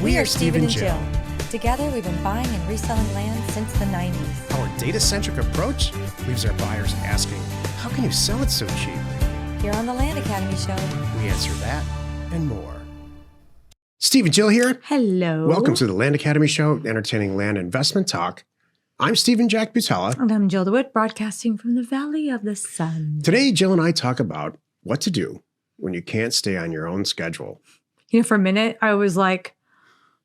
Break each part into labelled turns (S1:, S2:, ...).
S1: We are Steve and Jill.
S2: Together, we've been buying and reselling land since the 90s.
S1: Our data-centric approach leaves our buyers asking, how can you sell it so cheap?
S2: Here on the Land Academy Show,
S1: We answer that and more. Steve and Jill here.
S2: hello.
S1: Welcome to the Land Academy Show, entertaining land investment talk. I'm Stephen Jack Butala.
S2: And I'm Jill DeWitt, broadcasting from the Valley of the Sun.
S1: Today, Jill and I talk about what to do when you can't stay on your own schedule.
S2: You know, for a minute, I was like,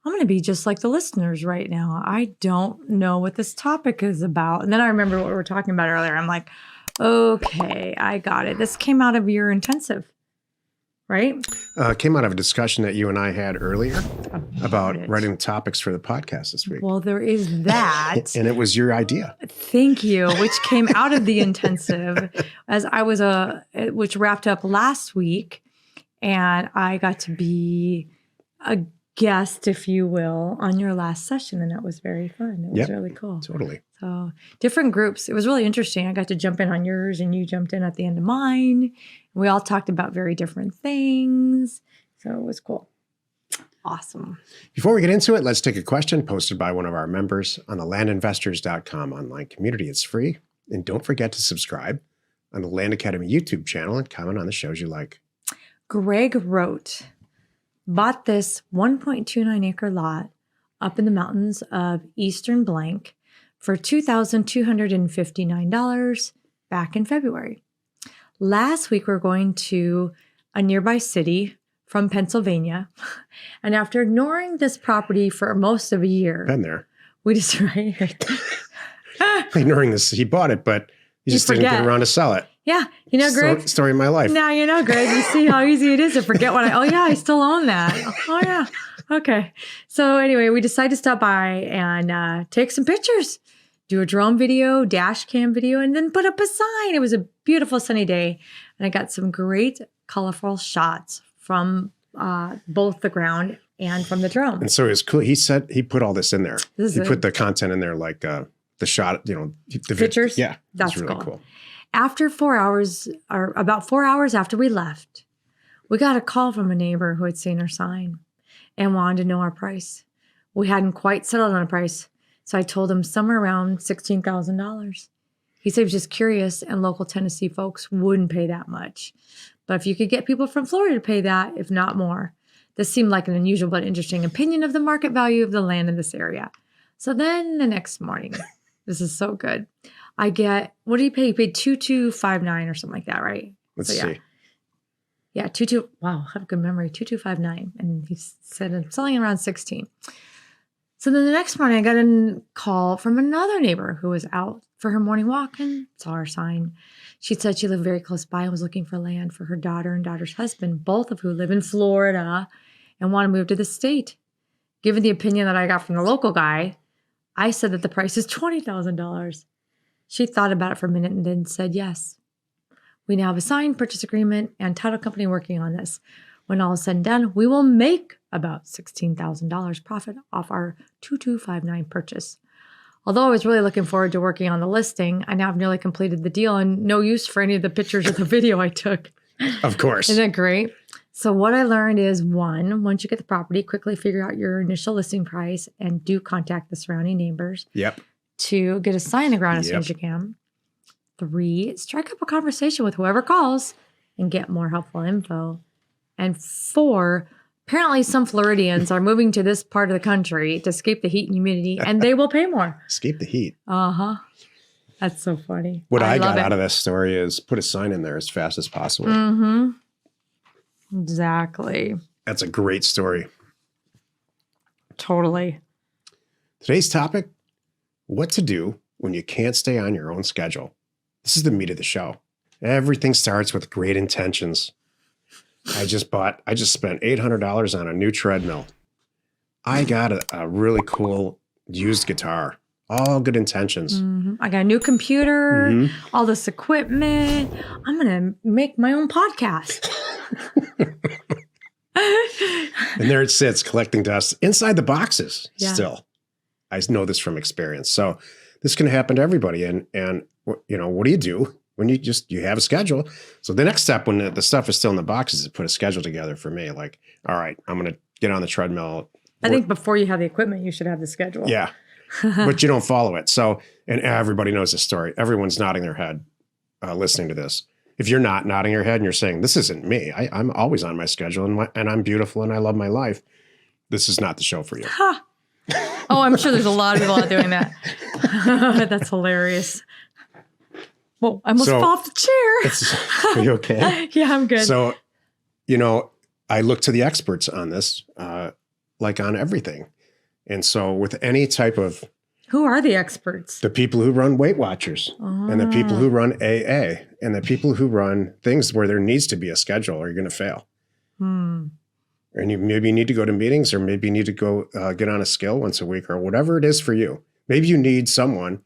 S2: I'm going to be just like the listeners right now. I don't know what this topic is about. And then I remember what we were talking about earlier. I'm like, okay, I got it. This came out of your intensive, right?
S1: Came out of a discussion that you and I had earlier about writing topics for the podcast this week.
S2: Well, there is that.
S1: And it was your idea.
S2: Thank you, which came out of the intensive as I was which wrapped up last week. And I got to be a guest, if you will, on your last session. And that was very fun. It was really cool.
S1: Totally.
S2: So different groups. It was really interesting. I got to jump in on yours and you jumped in at the end of mine. We all talked about very different things. So it was cool. Awesome.
S1: Before we get into it, let's take a question posted by one of our members on the landinvestors.com online community. It's free. And don't forget to subscribe on the Land Academy YouTube channel and comment on the shows you like.
S2: Greg wrote, bought this 1.29 acre lot up in the mountains of Eastern Blank for $2,259 back in February. Last week, we're going to a nearby city from Pennsylvania. And after ignoring this property for most of a year,
S1: Been there.
S2: we just
S1: Ignoring this, he bought it, but he just didn't get around to sell it.
S2: Yeah. You know, Greg.
S1: Story of my life.
S2: Now you know, Greg. You see how easy it is to forget I still own that. Oh, yeah. Okay. So anyway, we decided to stop by and take some pictures, do a drone video, dash cam video, and then put up a sign. It was a beautiful sunny day. And I got some great colorful shots from both the ground and from the drone.
S1: And so it was cool. He said he put all this in there. He put the content in there, like the shot, the
S2: pictures.
S1: Yeah.
S2: That's
S1: really
S2: cool. After 4 hours, or about 4 hours after we left, we got a call from a neighbor who had seen our sign and wanted to know our price. We hadn't quite settled on a price, so I told him somewhere around $16,000. He said he was just curious, and local Tennessee folks wouldn't pay that much. But if you could get people from Florida to pay that, if not more, this seemed like an unusual but interesting opinion of the market value of the land in this area. So then the next morning, this is so good. I get, what did he pay? He paid $2,259 or something like that, right?
S1: Let's see.
S2: Yeah, wow, I have a good memory, 2,259. And he said, I'm selling around 16. So then the next morning, I got a call from another neighbor who was out for her morning walk and saw our sign. She said she lived very close by and was looking for land for her daughter and daughter's husband, both of who live in Florida and want to move to the state. Given the opinion that I got from the local guy, I said that the price is $20,000. She thought about it for a minute and then said yes. We now have a signed purchase agreement and title company working on this. When all is said and done, we will make about $16,000 profit off our 2,259 purchase. Although I was really looking forward to working on the listing, I now have nearly completed the deal and no use for any of the pictures or the video I took.
S1: Of course.
S2: Isn't that great? So what I learned is, one, once you get the property, quickly figure out your initial listing price and do contact the surrounding neighbors.
S1: Yep.
S2: 2, get a sign in the ground as soon as you can. 3, strike up a conversation with whoever calls and get more helpful info. And 4, apparently some Floridians are moving to this part of the country to escape the heat and humidity, and they will pay more.
S1: Escape the heat.
S2: Uh-huh. That's so funny.
S1: What I got out of this story is put a sign in there as fast as possible.
S2: Mm-hmm. Exactly.
S1: That's a great story.
S2: Totally.
S1: Today's topic, what to do when you can't stay on your own schedule. This is the meat of the show. Everything starts with great intentions. I just spent $800 on a new treadmill. I got a really cool used guitar. All good intentions.
S2: Mm-hmm. I got a new computer, all this equipment. I'm going to make my own podcast.
S1: And there it sits collecting dust inside the boxes still. I know this from experience. So this can happen to everybody. And what do you do when you have a schedule? So the next step when the stuff is still in the boxes is to put a schedule together for me. Like, all right, I'm going to get on the treadmill
S2: I think before you have the equipment, you should have the schedule.
S1: Yeah. But you don't follow it. So, and everybody knows this story. Everyone's nodding their head listening to this. If you're not nodding your head and you're saying, this isn't me, I'm always on my schedule and I'm beautiful and I love my life, this is not the show for you.
S2: Ha. Oh, I'm sure there's a lot of people out doing that. That's hilarious. Whoa, I almost fell off the chair.
S1: Are you okay?
S2: Yeah, I'm good.
S1: So, you know, I look to the experts on this, like on everything. And so with any type of...
S2: Who are the experts?
S1: The people who run Weight Watchers and the people who run AA and the people who run things where there needs to be a schedule or you're going to fail. And you maybe need to go to meetings or maybe you need to go get on a scale once a week or whatever it is for you. Maybe you need someone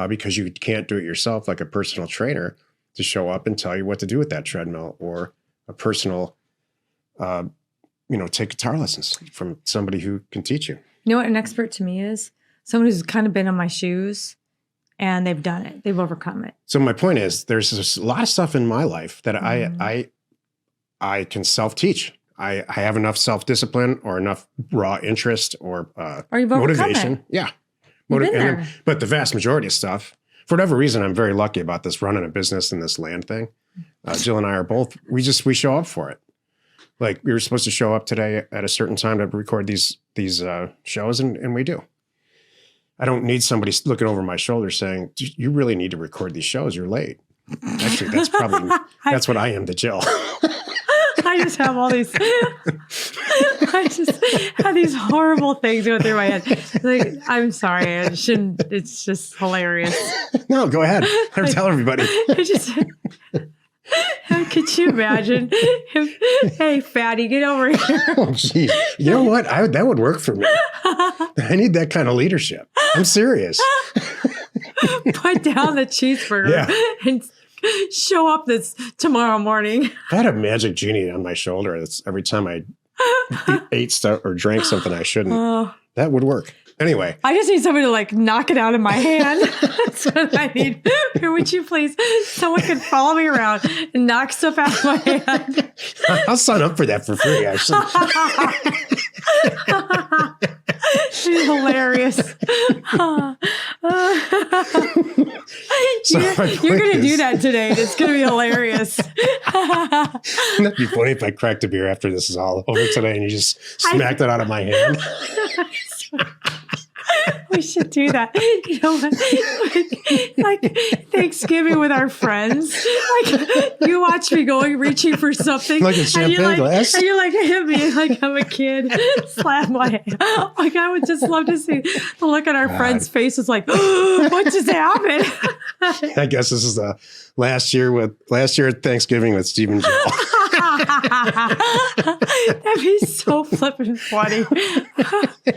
S1: because you can't do it yourself, like a personal trainer, to show up and tell you what to do with that treadmill, or a personal, take guitar lessons from somebody who can teach you.
S2: You know what an expert to me is? Someone who's kind of been in my shoes and they've done it. They've overcome it.
S1: So my point is there's a lot of stuff in my life that I can self-teach. I have enough self-discipline or enough raw interest or
S2: you've
S1: motivation.
S2: It.
S1: Yeah.
S2: You've been there.
S1: But the vast majority of stuff, for whatever reason, I'm very lucky about this running a business and this land thing. Jill and I are both, we show up for it. Like we were supposed to show up today at a certain time to record these shows and we do. I don't need somebody looking over my shoulder saying, you really need to record these shows. You're late. Actually, that's what I am to Jill.
S2: I just have all these, I just have these horrible things going through my head. Like, I'm sorry. I shouldn't, it's just hilarious.
S1: No, go ahead. Tell everybody.
S2: Could you imagine? Hey, fatty, get over here.
S1: Oh, geez. You know what? That would work for me. I need that kind of leadership. I'm serious.
S2: Put down the cheeseburger and show up this tomorrow morning.
S1: If I had a magic genie on my shoulder, that's every time I ate stuff or drank something I shouldn't, that would work. Anyway.
S2: I just need somebody to like knock it out of my hand. That's what I need. Would you please, someone can follow me around and knock stuff out of my hand.
S1: I'll sign up for that for free, actually.
S2: She's hilarious. You're going to do that today. It's going to be hilarious.
S1: Wouldn't that be funny if I cracked a beer after this is all over today and you just smacked it out of my hand?
S2: We should do that. You know what? Like Thanksgiving with our friends. Like you watch me reaching for something.
S1: Like a champagne glass.
S2: And you're like, hit me like I'm a kid. Slap my hand. Like I would just love to see the look on our friends' faces like, what just happened?
S1: I guess this is the last year at Thanksgiving with Steve and Jill.
S2: That'd be so flippin' funny. Yeah,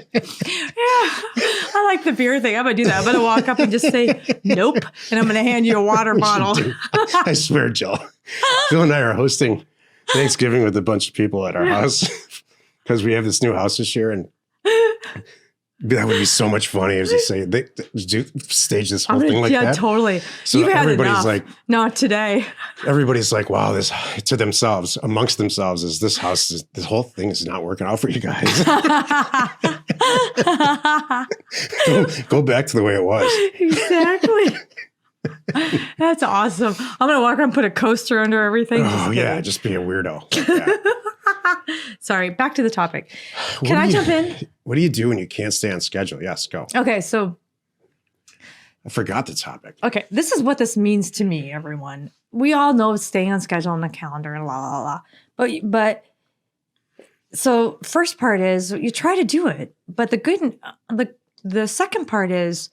S2: I like the beer thing. I'm gonna do that. I'm gonna walk up and just say nope, and I'm gonna hand you a water bottle.
S1: I swear, Jill. Jill and I are hosting Thanksgiving with a bunch of people at our house because we have this new house this year, and that would be so much funny as you say they stage this whole thing like that.
S2: Yeah, totally.
S1: So
S2: You've had
S1: everybody's
S2: enough.
S1: like,
S2: not today. Everybody's
S1: like, wow, this to themselves, amongst themselves, is this whole thing is not working out for you guys. Go back to the way it was.
S2: Exactly. That's awesome. I'm gonna walk around and put a coaster under everything.
S1: Oh yeah, just be a weirdo. Yeah.
S2: Sorry, back to the topic. Can I jump in?
S1: What do you do when you can't stay on schedule? Yes, go.
S2: Okay, so
S1: I forgot the topic.
S2: Okay, this is what this means to me, everyone. We all know staying on schedule on the calendar and la la la. But so first part is you try to do it, but the second part is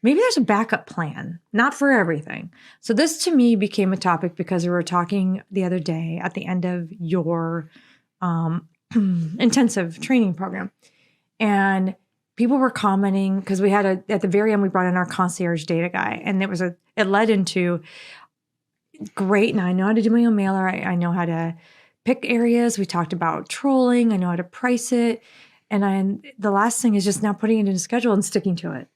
S2: maybe there's a backup plan, not for everything. So this to me became a topic because we were talking the other day at the end of your intensive training program. And people were commenting because we had at the very end, we brought in our concierge data guy, and it led into great. And I know how to do my own mailer. I know how to pick areas. We talked about trolling. I know how to price it. And the last thing is just now putting it in a schedule and sticking to it.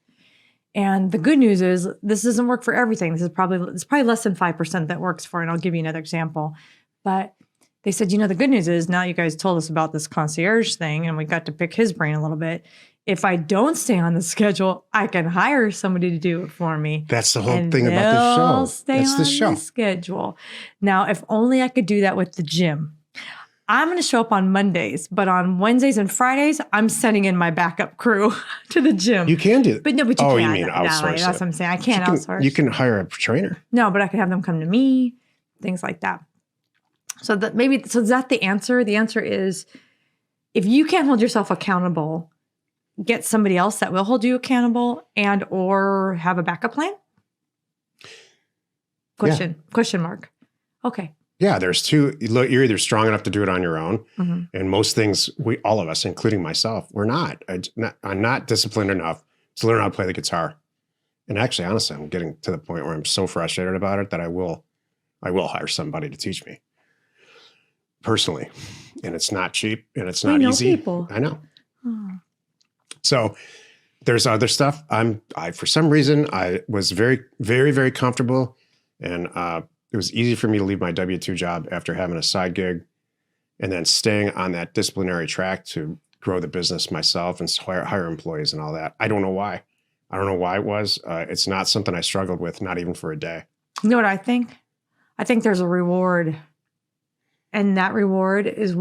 S2: And the good news is this doesn't work for everything. It's probably less than 5% that works for, and I'll give you another example. But they said, the good news is now you guys told us about this concierge thing and we got to pick his brain a little bit. If I don't stay on the schedule, I can hire somebody to do it for me.
S1: That's the whole thing about this show.
S2: Stay
S1: That's
S2: on
S1: the show.
S2: the schedule. Now, if only I could do that with the gym. I'm going to show up on Mondays, but on Wednesdays and Fridays, I'm sending in my backup crew to the gym.
S1: You can do it.
S2: But you can't.
S1: You mean outsource
S2: That's what I'm saying. I can't outsource.
S1: You can hire a trainer.
S2: No, but I can have them come to me, things like that. So is that the answer? The answer is, if you can't hold yourself accountable, get somebody else that will hold you accountable and or have a backup plan? Question mark. Okay.
S1: Yeah, there's two. You're either strong enough to do it on your own, and most things, all of us, including myself, we're not. I'm not disciplined enough to learn how to play the guitar. And actually, honestly, I'm getting to the point where I'm so frustrated about it that I will hire somebody to teach me personally. And it's not cheap and it's not easy.
S2: People.
S1: I know. So there's other stuff. For some reason, I was very, very, very comfortable, and it was easy for me to leave my W-2 job after having a side gig and then staying on that disciplinary track to grow the business myself and hire employees and all that. I don't know why. I don't know why it was. It's not something I struggled with, not even for a day.
S2: You know what I think? I think there's a reward. And that reward is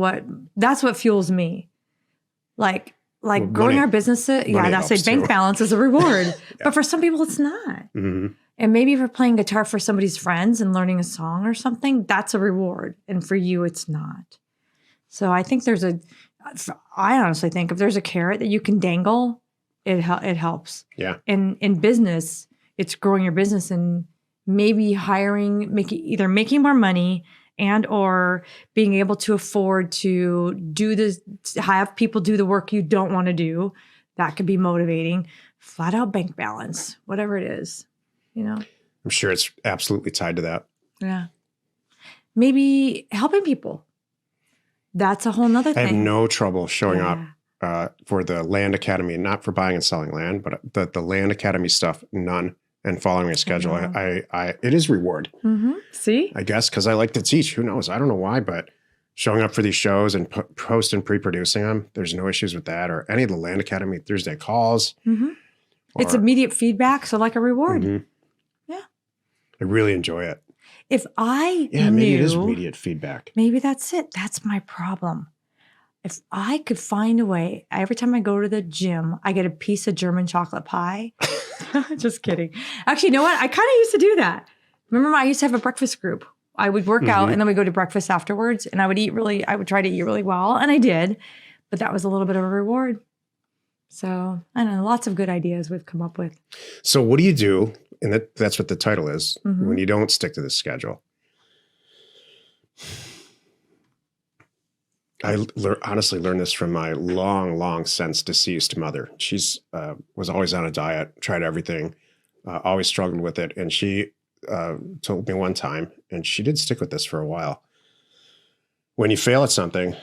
S2: that's what fuels me. Like growing our businesses. Yeah, that's a bank balance is a reward. Yeah. But for some people, it's not. Mm-hmm. And maybe if you're playing guitar for somebody's friends and learning a song or something, that's a reward. And for you, it's not. So I think I honestly think if there's a carrot that you can dangle, it helps.
S1: Yeah.
S2: And in business, it's growing your business and maybe either making more money and or being able to afford to do this, have people do the work you don't want to do. That could be motivating. Flat out bank balance, whatever it is, I'm
S1: sure it's absolutely tied to that.
S2: Yeah. Maybe helping people. That's a whole nother thing.
S1: I have no trouble showing up for the Land Academy, not for buying and selling land, but the Land Academy stuff, none. And following a schedule, it is reward.
S2: Mm-hmm. See?
S1: I guess because I like to teach. Who knows? I don't know why, but showing up for these shows and post and pre-producing them, there's no issues with that. Or any of the Land Academy Thursday calls.
S2: Mm-hmm. It's immediate feedback, so like a reward.
S1: Mm-hmm.
S2: Yeah.
S1: I really enjoy it.
S2: If I
S1: maybe it is immediate feedback.
S2: Maybe that's it. That's my problem. If I could find a way, every time I go to the gym, I get a piece of German chocolate pie. Just kidding. Actually, you know what? I kind of used to do that. Remember, I used to have a breakfast group. I would work out and then we go to breakfast afterwards, and I would try to eat really well, and I did, but that was a little bit of a reward. So I don't know, lots of good ideas we've come up with.
S1: So what do you do? And that's what the title is, when you don't stick to the schedule. I honestly learned this from my long, long since deceased mother. She's was always on a diet, tried everything, always struggled with it. And she told me one time, and she did stick with this for a while. When you fail at something,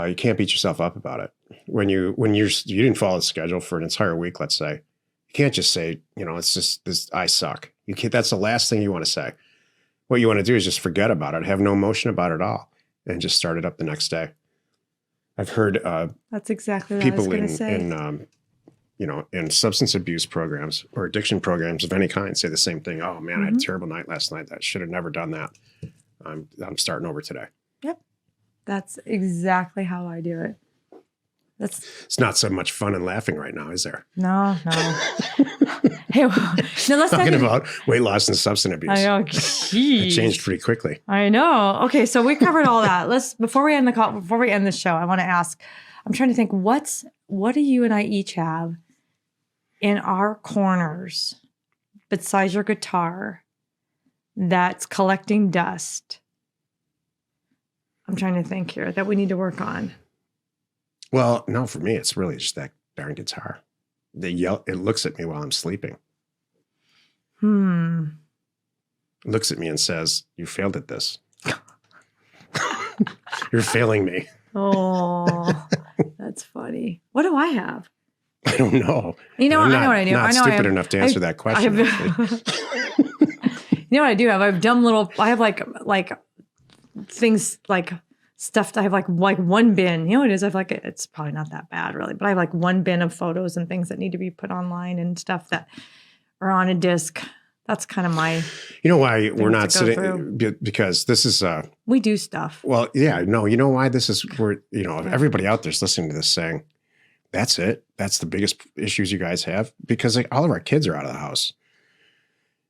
S1: you can't beat yourself up about it. When you didn't follow the schedule for an entire week, let's say, you can't just say, it's just this. I suck. You can't. That's the last thing you want to say. What you want to do is just forget about it, have no emotion about it at all, and just start it up the next day. I've heard
S2: that's exactly what
S1: people
S2: I was say.
S1: in substance abuse programs or addiction programs of any kind say the same thing. Oh man, I had a terrible night last night. I should have never done that. I'm starting over today.
S2: Yep, that's exactly how I do it.
S1: It's not so much fun and laughing right now, is there?
S2: No. Hey, let's
S1: talking about weight loss and substance abuse.
S2: I know.
S1: It changed pretty quickly.
S2: I know. Okay, so we covered all that. Before we end the show, I want to ask. I'm trying to think. What do you and I each have in our corners besides your guitar that's collecting dust? I'm trying to think here that we need to work on.
S1: Well, no, for me, it's really just that darn guitar. It looks at me while I'm sleeping. It looks at me and says, "You failed at this. You're failing me."
S2: Oh, that's funny. What do I have?
S1: I don't know.
S2: I know what I do.
S1: Not stupid enough to answer that question.
S2: You know what I do have? I have dumb little. I have like things like stuff. I have like one bin. You know what it is? I have like, it's probably not that bad really, but I have like one bin of photos and things that need to be put online and stuff that are on a disc. That's kind of my.
S1: You know why we're not
S2: to go
S1: sitting? Because this is
S2: we do stuff.
S1: well, yeah, no, you know why this is where, everybody out there's listening to this saying, that's it. That's the biggest issues you guys have, because like all of our kids are out of the house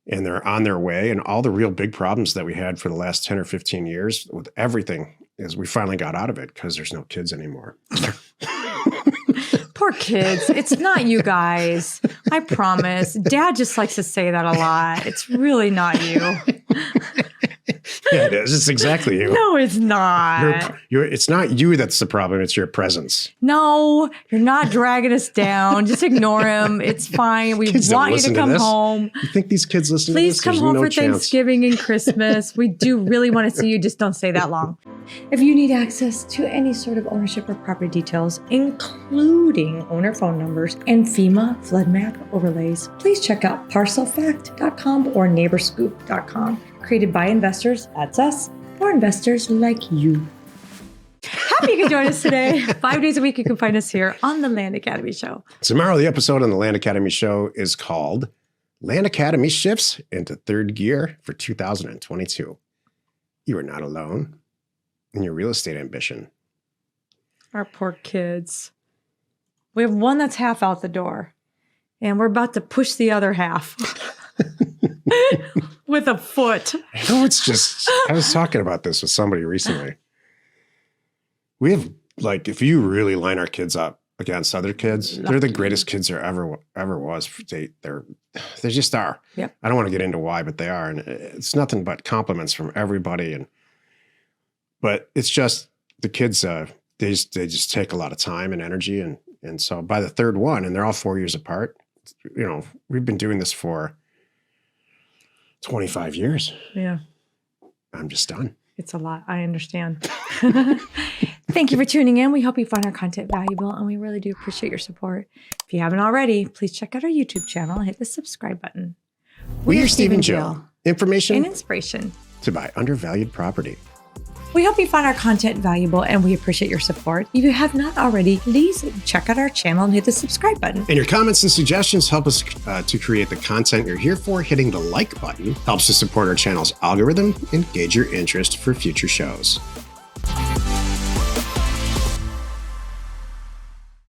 S1: and they're on their way, and all the real big problems that we had for the last 10 or 15 years with everything is we finally got out of it because there's no kids anymore.
S2: Poor kids. It's not you guys. I promise. Dad just likes to say that a lot. It's really not you.
S1: Yeah, it is. It's exactly you.
S2: No, it's not.
S1: It's not you that's the problem. It's your presence.
S2: No, you're not dragging us down. Just ignore him. It's fine. We
S1: Kids don't
S2: want you
S1: listen
S2: to come
S1: this.
S2: home.
S1: You think these kids listen to this?
S2: Please come
S1: There's
S2: home
S1: no
S2: for
S1: chance.
S2: Thanksgiving and Christmas. We do really want to see you. Just don't stay that long. If you need access to any sort of ownership or property details, including owner phone numbers and FEMA flood map overlays, please check out parcelfact.com or neighborscoop.com. Created by investors, that's us, for investors like you. Happy you can join us today. 5 days a week, you can find us here on the Land Academy Show.
S1: Tomorrow, the episode on the Land Academy Show is called Land Academy Shifts into Third Gear for 2022. You are not alone in your real estate ambition.
S2: Our poor kids. We have one that's half out the door, and we're about to push the other half. With a foot.
S1: I know, it's just, I was talking about this with somebody recently. We have, like, if you really line our kids up against other kids, they're the greatest kids there ever was. They just are.
S2: Yep.
S1: I don't want to get into why, but they are. And it's nothing but compliments from everybody. But it's just the kids, they just take a lot of time and energy. And so by the third one, and they're all 4 years apart, we've been doing this for 25 years.
S2: Yeah.
S1: I'm just done.
S2: It's a lot. I understand. Thank you for tuning in. We hope you find our content valuable, and we really do appreciate your support. If you haven't already, please check out our YouTube channel and hit the subscribe button.
S1: We are Steve and Jill. Information
S2: and inspiration
S1: to buy undervalued property.
S2: We hope you find our content valuable, and we appreciate your support. If you have not already, please check out our channel and hit the subscribe button.
S1: And your comments and suggestions help us to create the content you're here for. Hitting the like button helps to support our channel's algorithm and gauge your interest for future shows.